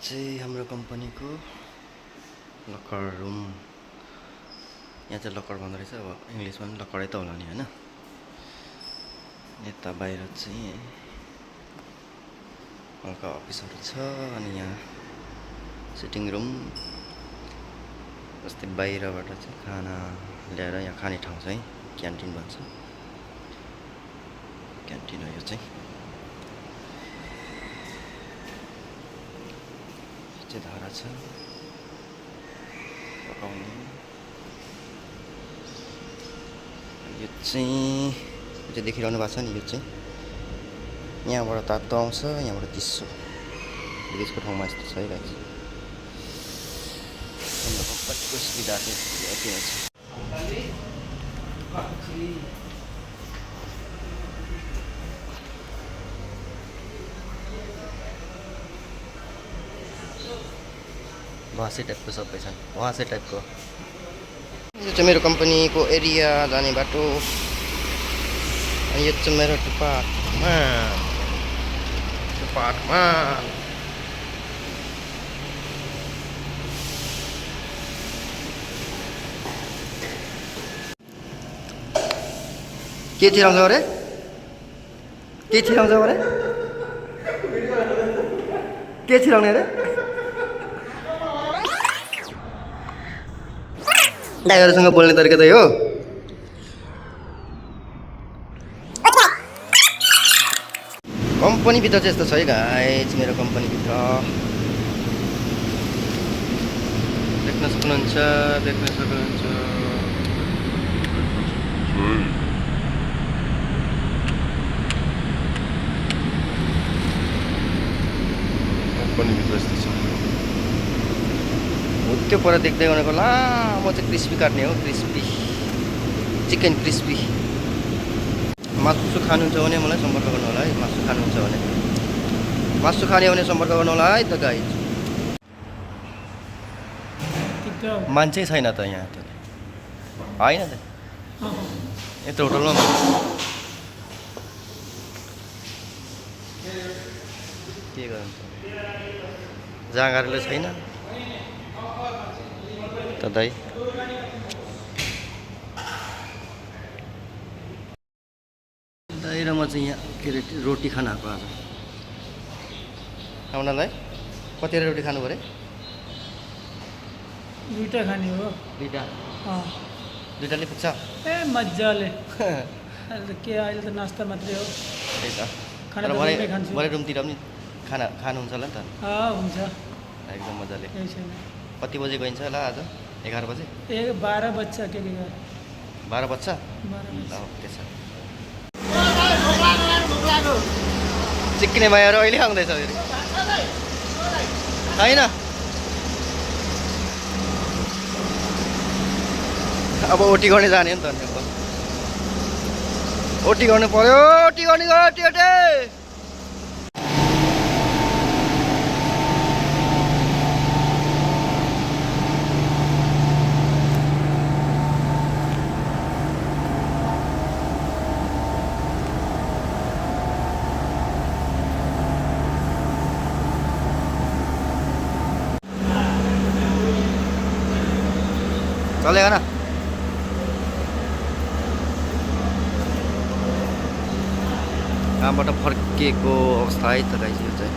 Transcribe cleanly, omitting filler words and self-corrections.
चाहिँ हाम्रो कम्पनीको लकर रुम। यहाँ चाहिँ लकर भन्दो रहेछ, अब इङ्ग्लिसमा पनि लकरै त होला नि होइन। यता बाहिर चाहिँ हल्का अफिसहरू छ, अनि यहाँ सिटिङ रुम। जस्तै बाहिरबाट चाहिँ खाना ल्याएर यहाँ खाने ठाउँ चाहिँ क्यान्टिन भन्छ। क्यान्टिन हो यो चाहिँ। धारा छ पकाउने। यो चाहिँ देखिरहनु भएको छ नि, यो चाहिँ यहाँबाट तातो आउँछ, यहाँबाट चिसो। बिचको ठाउँमा यस्तो छ है गाइस। हाम्रो कम्पनीको सुविधा चाहिँ यति नै छ। वहाँसे टाइपको सबै छन्, वहाँसे टाइपको। यो चाहिँ मेरो कम्पनीको एरिया जाने बाटो। अनि यो चाहिँ मेरो डिपार्टमेन्ट। के छिराउँछ अरे? के छिराउँछ अरे? के छिराउने अरे? ड्राइभरसँग बोल्ने तरिका त हो। कम्पनीभित्र चाहिँ यस्तो छ है गाइस, मेरो कम्पनीभित्र देख्न सक्नुहुन्छ। कम्पनीभित्र यस्तो छ। त्यो पर देख्दै गरेको लामो चाहिँ क्रिस्पी काट्ने हो, क्रिस्पी चिकन क्रिस्पी। मासु खानुहुन्छ भने मलाई सम्पर्क गर्नु होला है। मासु खानुहुन्छ भने, मासु खाने भने सम्पर्क गर्नु होला है त गाइस। मान्छे छैन त यहाँ त, होइन त यत्रो होटलमा। के गर्नु जाँगारले छैन त दाइ। दाइ र म चाहिँ यहाँ के अरे रोटी खान आएको आज। आउनलाई कतिवटा रोटी खानु पऱ्यो? दुईटा खाने हो। दुईटाले पुग्छ? ए मजाले। के अहिले त नास्ता मात्रै हो। त्यही त। खाना त रुममै खान्छु। भरे रुमतिर पनि खाना खानुहुन्छ होला नि त? हुन्छ एकदम मजाले। केही छैन। कति बजे गइन्छ होला आज? 11 बजे? 12 बज्छ। के 12 बज्छ? 12 बज्छ। त्यसो चिक्ने मायाहरू अहिले आउँदैछ फेरि, होइन? अब ओटी गर्ने जाने नि त। ओटी गर्नु पर्यो, ओटी गर्ने ओटी। चलेगा ना? कामबाट फर्किएको अवस्था है त गाइस यो चाहिँ।